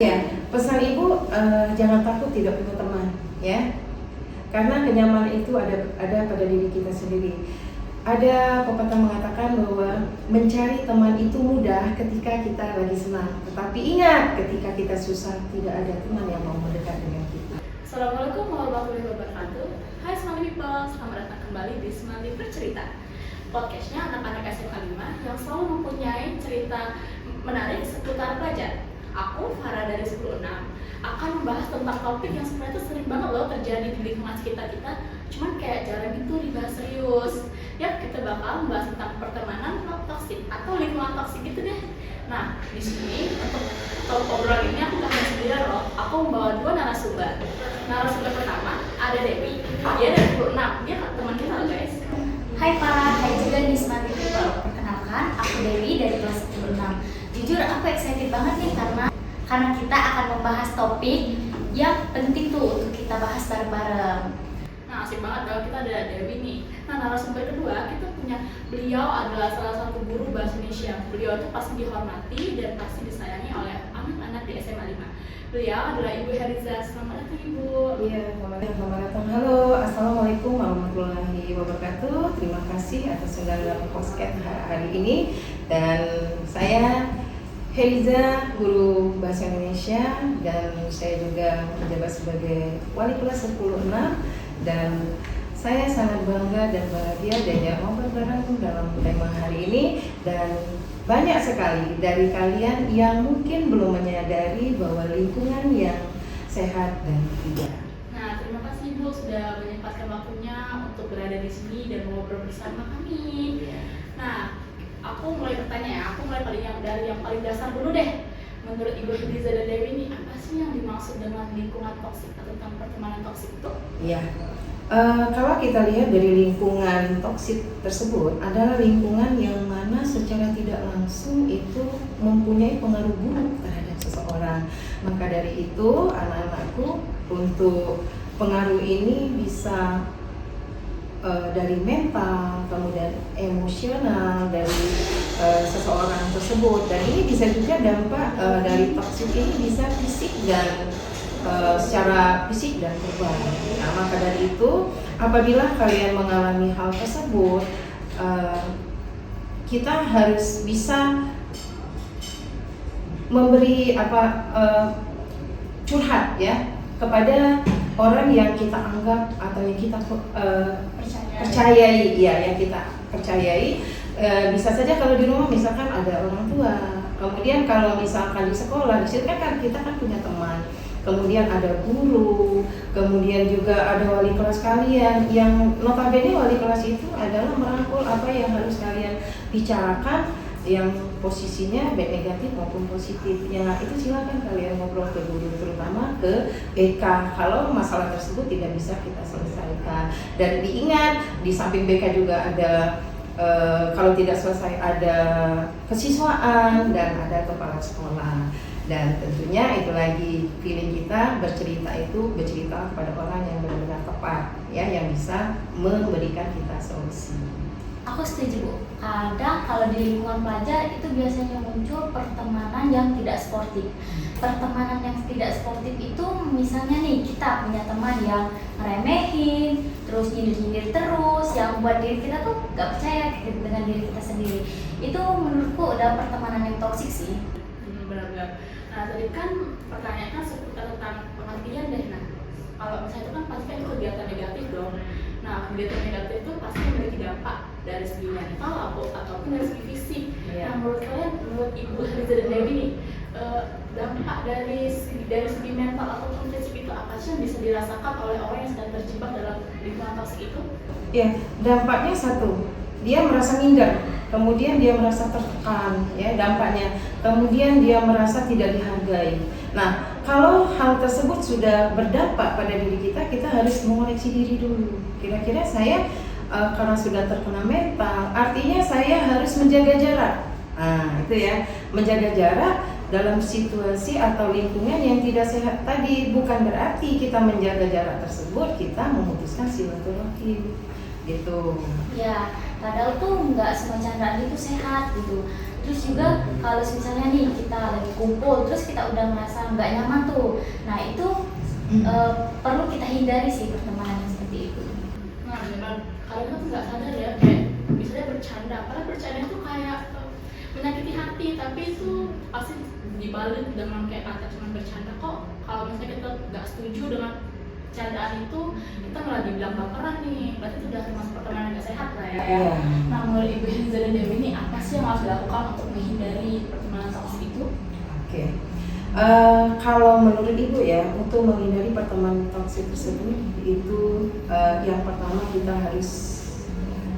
Ya, pesan ibu jangan takut tidak punya teman, ya. Karena kenyamanan itu ada pada diri kita sendiri. Ada pepatah mengatakan bahwa mencari teman itu mudah ketika kita lagi senang, tetapi ingat ketika kita susah tidak ada teman yang mau mendekat dengan kita. Assalamualaikum warahmatullahi wabarakatuh. Hai Smart People, selamat datang kembali di Smart Bercerita. Podcastnya anak-anak SMA 5 yang selalu mempunyai cerita menarik seputar pelajar. Aku, Farah dari 10.6, akan membahas tentang topik yang sebenarnya sering banget loh terjadi di lingkungan sekitar kita. Cuman kayak jarang itu dibahas serius. Ya, kita bakal membahas tentang pertemanan toksik atau lingkungan toksik gitu deh. Nah, di sini untuk obrolan ini aku gak sendirian loh. Aku membawa 2 narasumber. Narasumber pertama ada Dewi. Dia dari 10.6. Dia teman kita loh guys. Hai Farah, hai juga di Smart People. Perkenalkan, aku Dewi dari kelas 10.6. Jujur aku excited banget nih karena kita akan membahas topik yang penting tuh untuk kita bahas bareng-bareng. Nah, asik banget kalau kita ada Dewi nih. Nah, narasumber kedua kita punya beliau adalah salah satu guru bahasa Indonesia. Beliau itu pasti dihormati dan pasti disayangi oleh anak-anak di SMA 5. Beliau adalah Ibu Heriza. Selamat datang Ibu. Iya, selamat datang. Halo, assalamualaikum warahmatullahi wabarakatuh. Terima kasih atas segala podcast hari ini. Dan saya Heriza, guru bahasa Indonesia, dan saya juga menjabat sebagai wali kelas 10.6. Dan saya sangat bangga dan bahagia diajak ngobrol bareng dalam tema hari ini. Dan banyak sekali dari kalian yang mungkin belum menyadari bahwa lingkungan yang sehat dan tidak. Nah, terima kasih Ibu sudah menyempatkan waktunya untuk berada di sini dan ngobrol bersama kami. Nah, aku mulai bertanya ya. Aku mulai dari yang paling dasar dulu deh. Menurut Ibu Heriza dan Dewi ini apa sih yang dimaksud dengan lingkungan toksik atau tentang pertemanan toksik itu? Iya. Kalau kita lihat dari lingkungan toksik tersebut adalah lingkungan yang mana secara tidak langsung itu mempunyai pengaruh buruk terhadap seseorang. Maka dari itu anak-anakku, untuk pengaruh ini bisa dari mental, kemudian emosional dari seseorang tersebut, dan ini bisa juga dampak dari toksik ini bisa fisik dan secara fisik dan verbal. Nah, maka dari itu apabila kalian mengalami hal tersebut, kita harus bisa memberi curhat ya kepada orang yang kita anggap atau yang kita percayai, ya, yang kita percayai. Bisa saja kalau di rumah misalkan ada orang tua, kemudian kalau misalkan di sekolah, di situ kan kita kan punya teman, kemudian ada guru, kemudian juga ada wali kelas kalian yang notabene wali kelas itu adalah merangkul apa yang harus kalian bicarakan, yang posisinya baik negatif maupun positif. Ya, itu silakan kalian ngobrol ke guru, terutama ke BK kalau masalah tersebut tidak bisa kita selesaikan. Dan diingat, di samping BK juga ada kalau tidak selesai ada kesiswaan dan ada kepala sekolah. Dan tentunya itu lagi feeling kita bercerita kepada orang yang benar-benar tepat ya, yang bisa memberikan kita solusi. Aku setuju Bu. Kadang kalau di lingkungan pelajar itu biasanya muncul pertemanan yang tidak sportif. Pertemanan yang tidak sportif itu misalnya nih kita punya teman yang ngeremehin, terus nyindir-nyindir terus, yang buat diri kita tuh gak percaya dengan diri kita sendiri. Itu menurutku udah pertemanan yang toksik sih. Benar-benar. Nah, tadi kan pertanyaannya seputar tentang pengertian deh. Nah, kalau misalnya itu kan pasti kan kegiatan negatif dong. Nah, kegiatan negatif itu pasti memiliki dampak dari segi mental ataupun dari segi fisik. Nah, menurut kalian, menurut Ibu Heriza dan Dewi nih, dampak dari segi mental ataupun fisik itu apa sih yang bisa dirasakan oleh orang yang sedang terjebak dalam lingkungan toksik itu? Ya, dampaknya satu, dia merasa minder, kemudian dia merasa tertekan, ya dampaknya. Kemudian dia merasa tidak dihargai. Nah, kalau hal tersebut sudah berdampak pada diri kita, kita harus mengoreksi diri dulu. Kira-kira saya karena sudah terkena mental, artinya saya harus menjaga jarak. Nah, itu ya, menjaga jarak dalam situasi atau lingkungan yang tidak sehat tadi. Bukan berarti kita menjaga jarak tersebut kita memutuskan silaturahim gitu. Ya, padahal tuh nggak semua candaan itu sehat gitu. Terus juga kalau misalnya nih kita lagi kumpul, terus kita udah merasa nggak nyaman tuh, nah itu perlu kita hindari sih pertemanan yang seperti itu. Nah, memang kalian tuh nggak sadar ya, kayak misalnya bercanda, padahal bercanda itu kayak menyakiti hati, tapi itu pasti dibalik dengan kayak kata cuma bercanda kok. Kalau misalnya kita nggak setuju dengan candaan itu, kita malah dibilang baperan nih, berarti itu udah termasuk pertemanan nggak sehat lah ya. Iya. Nah, menurut Ibu Hiliza dan Dewi ini apa sih yang harus dilakukan untuk menghindari pertemanan toksik itu? Oke. Kalau menurut Ibu ya, untuk menghindari pertemanan toksik tersebut itu yang pertama kita harus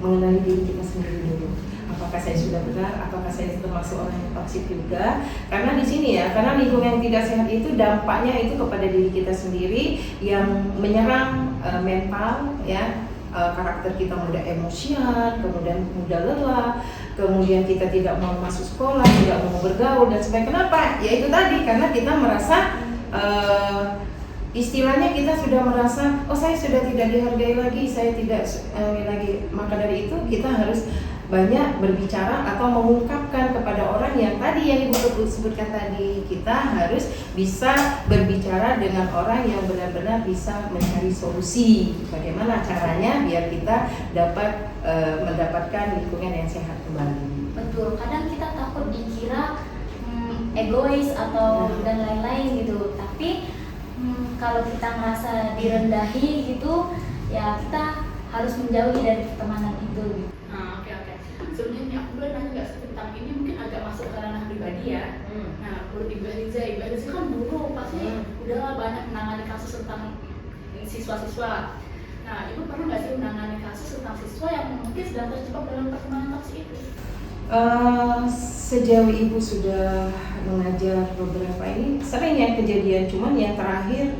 mengenali diri kita sendiri dulu. Apakah saya sudah benar? Apakah saya termasuk orang yang toksik juga? Karena di sini ya, karena lingkungan yang tidak sehat itu dampaknya itu kepada diri kita sendiri yang menyerang mental ya. Karakter kita mudah emosian, kemudian mudah lelah, kemudian kita tidak mau masuk sekolah, tidak mau bergaul dan sebagainya. Kenapa? Ya itu tadi, karena kita merasa istilahnya kita sudah merasa, oh saya sudah tidak dihargai lagi, saya tidak lagi. Maka dari itu kita harus banyak berbicara atau mengungkapkan kepada orang yang tadi yang Ibu sebutkan tadi. Kita harus bisa berbicara dengan orang yang benar-benar bisa mencari solusi. Bagaimana caranya biar kita dapat mendapatkan lingkungan yang sehat kembali. Betul, kadang kita takut dikira egois atau dan lain-lain gitu. Tapi kalau kita merasa direndahi gitu, ya kita harus menjauhi dari pertemanan itu. Nah, oke. Sebenarnya ini aku boleh nanya nggak sih tentang ini, mungkin agak masuk ke ranah pribadi ya. Nah, menurut Ibu Hiliza kan dulu pasti udah banyak menangani kasus tentang siswa-siswa. Nah, Ibu pernah nggak sih menangani kasus tentang siswa yang mungkin sedang terjebak dalam pertemanan toksik itu? Sejauh Ibu sudah mengajar beberapa ini sering ya kejadian, cuman yang terakhir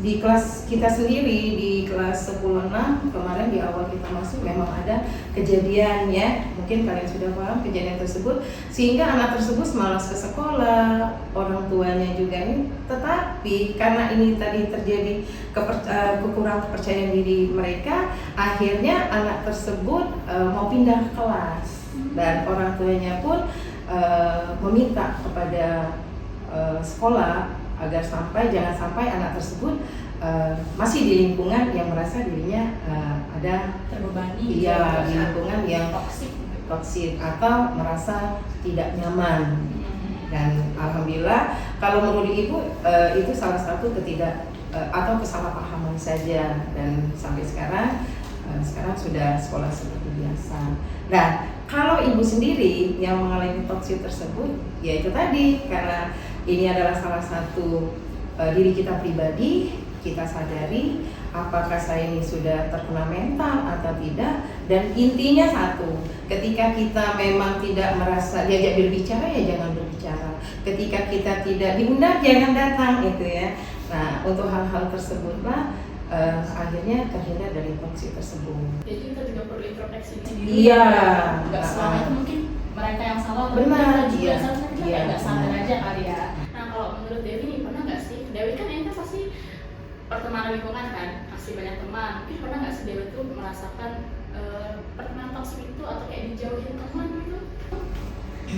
di kelas kita sendiri di kelas 10-6 kemarin di awal kita masuk memang ada kejadian ya, mungkin kalian sudah paham kejadian tersebut, sehingga anak tersebut malas ke sekolah, orang tuanya juga ini, tetapi karena ini tadi terjadi kekurangan kepercayaan diri mereka, akhirnya anak tersebut mau pindah kelas dan orang tuanya pun meminta kepada sekolah agar jangan sampai anak tersebut masih di lingkungan yang merasa dirinya ada terbebani, iya, di lingkungan yang toksik atau merasa tidak nyaman. Dan alhamdulillah kalau menurut Ibu itu salah satu atau kesalahpahaman saja, dan sampai sekarang sudah sekolah seperti biasa. Nah, kalau Ibu sendiri yang mengalami toksik tersebut, ya itu tadi, karena ini adalah salah satu diri kita pribadi, kita sadari apakah saya ini sudah terkena mental atau tidak. Dan intinya satu, ketika kita memang tidak merasa diajak berbicara, ya jangan berbicara. Ketika kita tidak diundang, jangan datang, gitu ya. Nah, untuk hal-hal tersebutlah akhirnya terhindar dari toksik tersebut. Jadi kita juga perlu introspeksi diri. Iya. Nggak selama itu mungkin mereka yang salah, benar, juga iya. seharusnya kita Iya, nggak sadar benar. aja kali ya. Nah, kalau menurut Dewi nih, pernah nggak sih, Dewi kan ini kan pasti pertemanan lingkungan kan, masih banyak teman, mungkin pernah nggak sih Dewi tuh merasakan pertemanan toksik itu atau kayak dijauhin teman gitu?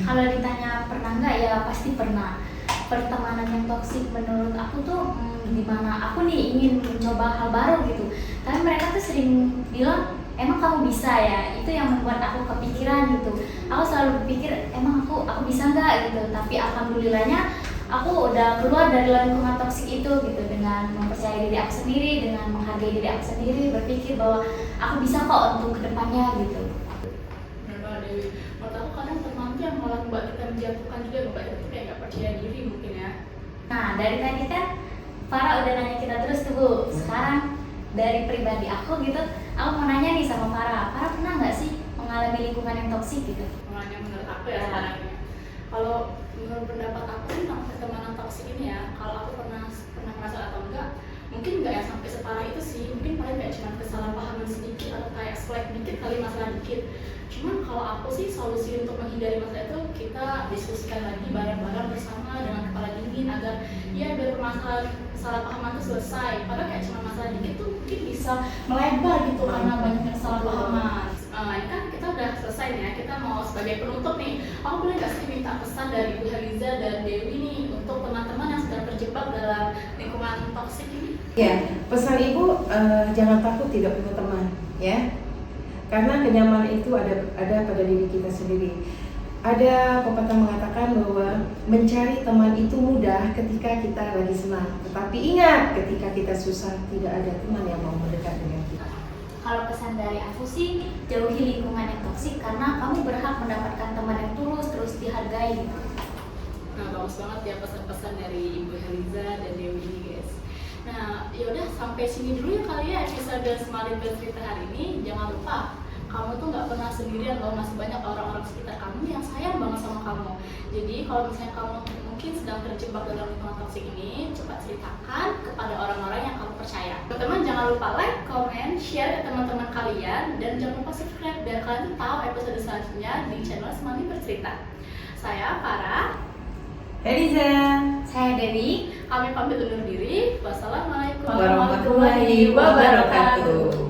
Kalau ditanya pernah nggak, ya pasti pernah. Pertemanan yang toksik menurut aku tuh dimana aku nih ingin mencoba hal baru gitu, tapi mereka tuh sering bilang emang kamu bisa ya, itu yang membuat aku kepikiran gitu. Aku selalu berpikir emang aku bisa nggak gitu, tapi alhamdulillahnya aku udah keluar dari lingkungan toksik itu gitu, dengan mempercayai diri aku sendiri, dengan menghargai diri aku sendiri, berpikir bahwa aku bisa kok untuk kedepannya gitu. Benar Dewi, menurut aku kadang teman tuh yang malah membuat kita menjatuhkan juga, membuat kita tuh kayak nggak percaya diri mungkin ya. Nah, dari tadi kan Farah udah nanya kita terus tuh Bu. Sekarang dari pribadi aku gitu, aku mau nanya nih sama Farah. Farah pernah nggak sih mengalami lingkungan yang toksik gitu? Makanya menurut aku ya sekarang ini, kalau menurut pendapat aku nih tentang pertemanan toksik ini ya, kalau aku pernah merasa atau enggak, mungkin enggak ya sampai separah itu sih, mungkin paling kayak cuma kesalahpahaman sedikit atau kayak slack dikit kali, masalah dikit. Cuman kalau aku sih solusi untuk menghindari masalah itu kita diskusikan lagi bareng-bareng bersama dengan kepala dingin agar ya biar permasalahan kesalahpahaman itu selesai. Padahal kayak cuma masalah dikit tuh mungkin bisa melebar gitu karena banyaknya kesalahpahaman. Ini kan kita udah selesai nih ya. Kita mau sebagai penutup nih, aku boleh nggak sih minta pesan dari Ibu Heliza dan Dewi nih untuk teman-teman yang sedang terjebak dalam lingkungan toksik ini? Ya, pesan ibu jangan takut tidak punya teman, ya. Karena kenyamanan itu ada pada diri kita sendiri. Ada pepatah mengatakan bahwa mencari teman itu mudah ketika kita lagi senang. Tetapi ingat, ketika kita susah tidak ada teman yang mau mendekat dengan kita. Kalau pesan dari aku sih, jauhi lingkungan yang toksik karena kamu berhak mendapatkan teman yang tulus terus dihargai. Nah, bagus banget ya pesan-pesan dari Ibu Heliza dan Dewi ini, guys. Nah, yaudah sampai sini dulu ya kali ya episode Smali Bercerita hari ini. Jangan lupa, kamu tuh nggak pernah sendirian loh, masih banyak orang-orang sekitar kamu yang sayang banget sama kamu. Jadi kalau misalnya kamu mungkin sedang terjebak dalam lingkungan toksik ini, cepat ceritakan kepada orang-orang yang kamu percaya. Teman-teman jangan lupa like, comment, share ke teman-teman kalian, dan jangan lupa subscribe biar kalian tuh tahu episode selanjutnya di channel Smali Bercerita. Saya Farah, Heliza, Saya Dewi. kami pamit undur diri. Wassalamualaikum warahmatullahi wabarakatuh.